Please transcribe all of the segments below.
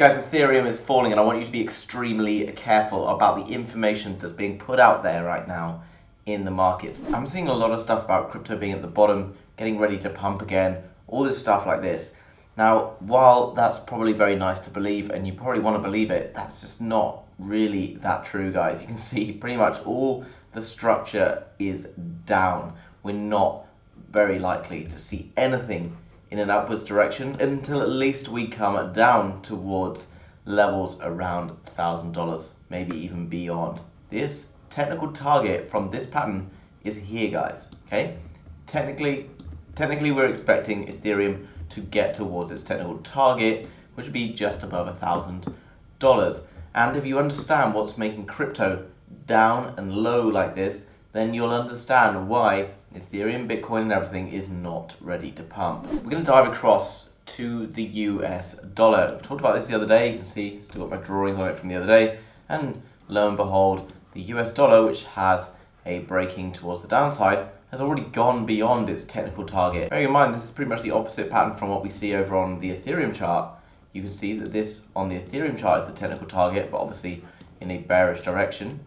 Guys, Ethereum is falling, and I want you to be extremely careful about the information that's being put out there right now in the markets. I'm seeing a lot of stuff about crypto being at the bottom, getting ready to pump again, all this stuff like this. Now, while that's probably very nice to believe, and you probably want to believe it, that's just not really that true, guys. You can see pretty much all the structure is down. We're not very likely to see anything in an upwards direction until at least we come down towards levels around $1,000, maybe even beyond. This technical target from this pattern is here, guys, okay? Technically we're expecting Ethereum to get towards its technical target, which would be just above $1,000. And if you understand what's making crypto down and low like this, then you'll understand why Ethereum, Bitcoin, and everything is not ready to pump. We're going to dive across to the US dollar. We talked about this the other day. You can see, still got my drawings on it from the other day. And lo and behold, the US dollar, which has a breaking towards the downside, has already gone beyond its technical target. Bearing in mind, this is pretty much the opposite pattern from what we see over on the Ethereum chart. You can see that this on the Ethereum chart is the technical target, but obviously in a bearish direction.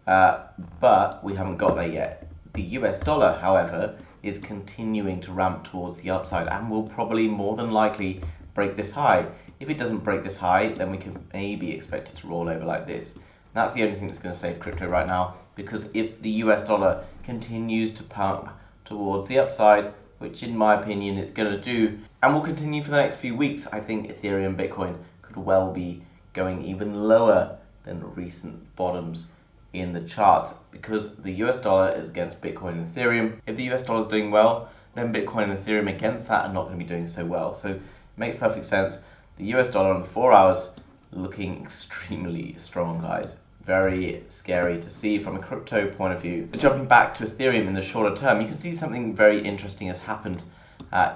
But we haven't got there yet. The US dollar, however, is continuing to ramp towards the upside and will probably more than likely break this high. If it doesn't break this high, then we can maybe expect it to roll over like this. That's the only thing that's going to save crypto right now, because if the US dollar continues to pump towards the upside, which in my opinion it's going to do, and will continue for the next few weeks, I think Ethereum, Bitcoin could well be going even lower than recent bottoms in the charts, because the US dollar is against Bitcoin and Ethereum. If the US dollar is doing well, then Bitcoin and Ethereum against that are not going to be doing so well. So it makes perfect sense. The US dollar on 4 hours looking extremely strong, guys. Very scary to see from a crypto point of view. But jumping back to Ethereum in the shorter term, you can see something very interesting has happened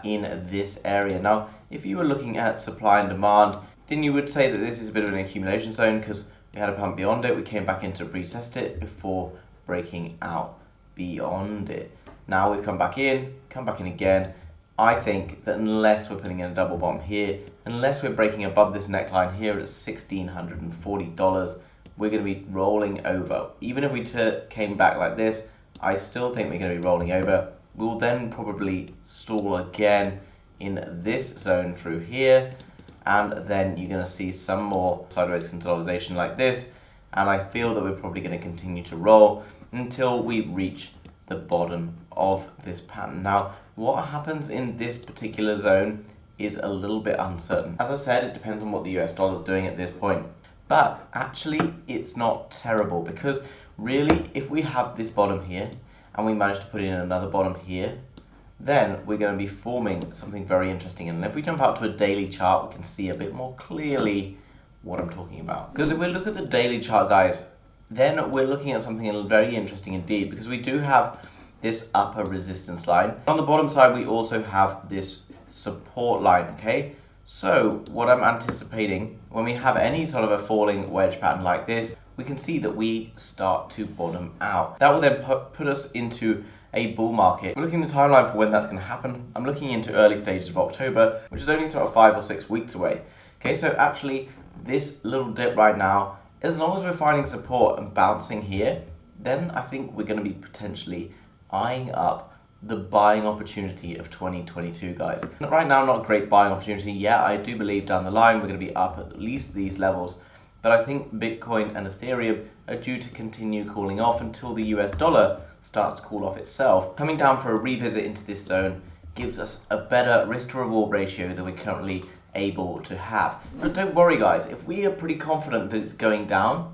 in this area. Now, if you were looking at supply and demand, then you would say that this is a bit of an accumulation zone, because we had a pump beyond it, we came back in to retest it before breaking out beyond it. Now we've come back in again. I think that unless we're putting in a double bottom here, unless we're breaking above this neckline here at $1,640, we're going to be rolling over. Even if we came back like this, I still think we're going to be rolling over. We'll then probably stall again in this zone through here, and then you're going to see some more sideways consolidation like this, and I feel that we're probably going to continue to roll until we reach the bottom of this pattern. Now, what happens in this particular zone is a little bit uncertain. As I said, it depends on what the US dollar is doing at this point, but actually it's not terrible, because really if we have this bottom here and we manage to put in another bottom here, then we're going to be forming something very interesting. And if we jump out to a daily chart, we can see a bit more clearly what I'm talking about. Because if we look at the daily chart, guys, then we're looking at something very interesting indeed, because we do have this upper resistance line. On the bottom side, we also have this support line, okay? So what I'm anticipating, when we have any sort of a falling wedge pattern like this, we can see that we start to bottom out. That will then put us into a bull market. We're looking at the timeline for when that's going to happen. I'm looking into early stages of October, which is only sort of 5 or 6 weeks away. Okay, so actually this little dip right now, as long as we're finding support and bouncing here, then I think we're going to be potentially eyeing up the buying opportunity of 2022, guys. Right now, not a great buying opportunity. Yeah, I do believe down the line we're going to be up at least these levels, but I think Bitcoin and Ethereum are due to continue cooling off until the US dollar starts to cool off itself. Coming down for a revisit into this zone gives us a better risk to reward ratio than we're currently able to have. But don't worry, guys, if we are pretty confident that it's going down,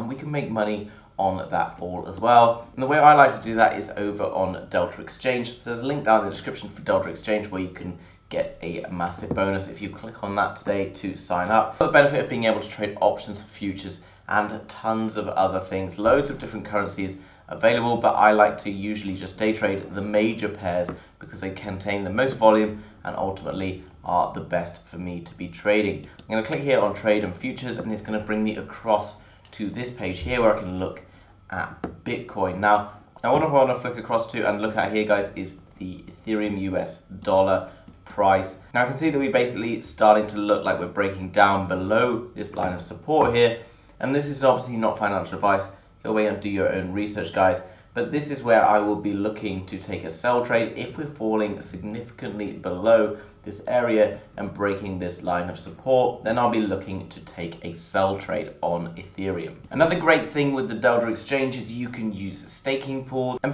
we can make money on that fall as well. And the way I like to do that is over on Delta Exchange. So there's a link down in the description for Delta Exchange where you can get a massive bonus if you click on that today to sign up. The benefit of being able to trade options, futures, and tons of other things, loads of different currencies available, but I like to usually just day trade the major pairs because they contain the most volume and ultimately are the best for me to be trading. I'm going to click here on trade and futures, and it's going to bring me across to this page here where I can look at Bitcoin. Now what I want to flick across to and look at here, guys, is the Ethereum US dollar Price. Now I can see that we're basically starting to look like we're breaking down below this line of support here. And this is obviously not financial advice. Go away and do your own research, guys. But this is where I will be looking to take a sell trade if we're falling significantly below this area and breaking this line of support. Then I'll be looking to take a sell trade on Ethereum. Another great thing with the Delta exchange is you can use staking pools and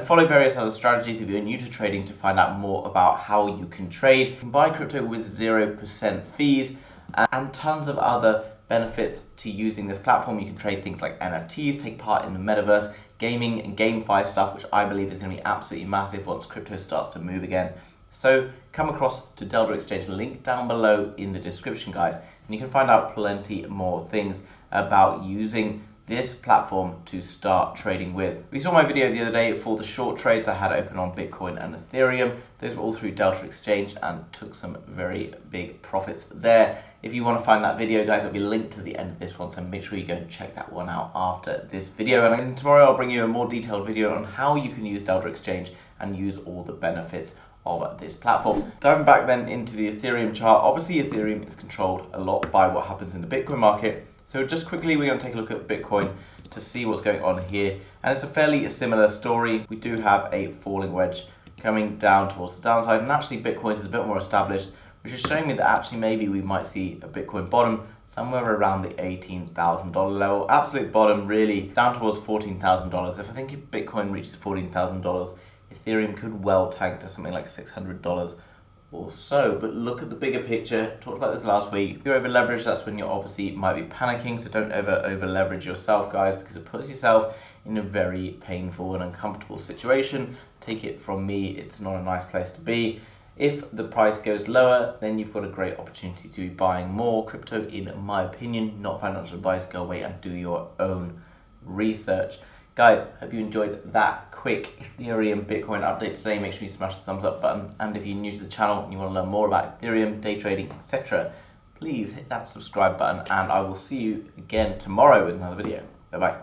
follow various other strategies if you're new to trading to find out more about how you can trade. You can buy crypto with 0% fees and tons of other benefits to using this platform. You can trade things like NFTs, take part in the metaverse, gaming and GameFi stuff, which I believe is going to be absolutely massive once crypto starts to move again. So come across to Delta Exchange, link down below in the description, guys, and you can find out plenty more things about using this platform to start trading with. We saw my video the other day for the short trades I had open on Bitcoin and Ethereum. Those were all through Delta Exchange and took some very big profits there. If you want to find that video, guys, it'll be linked to the end of this one, so make sure you go and check that one out after this video. And then tomorrow I'll bring you a more detailed video on how you can use Delta Exchange and use all the benefits of this platform. Diving back then into the Ethereum chart, obviously Ethereum is controlled a lot by what happens in the Bitcoin market. So just quickly, we're going to take a look at Bitcoin to see what's going on here. And it's a fairly similar story. We do have a falling wedge coming down towards the downside. And actually Bitcoin is a bit more established, which is showing me that actually maybe we might see a Bitcoin bottom somewhere around the $18,000 level. Absolute bottom really down towards $14,000. If I think if Bitcoin reaches $14,000, Ethereum could well tank to something like $600 or so. But look at the bigger picture. Talked about this last week. If you're over leveraged, that's when you obviously might be panicking. So don't over leverage yourself, guys, because it puts yourself in a very painful and uncomfortable situation. Take it from me, it's not a nice place to be. If the price goes lower, then you've got a great opportunity to be buying more crypto, in my opinion. Not financial advice. Go away and do your own research. Guys, hope you enjoyed that quick Ethereum Bitcoin update today. Make sure you smash the thumbs up button. And if you're new to the channel and you want to learn more about Ethereum, day trading, etc., please hit that subscribe button. And I will see you again tomorrow with another video. Bye-bye.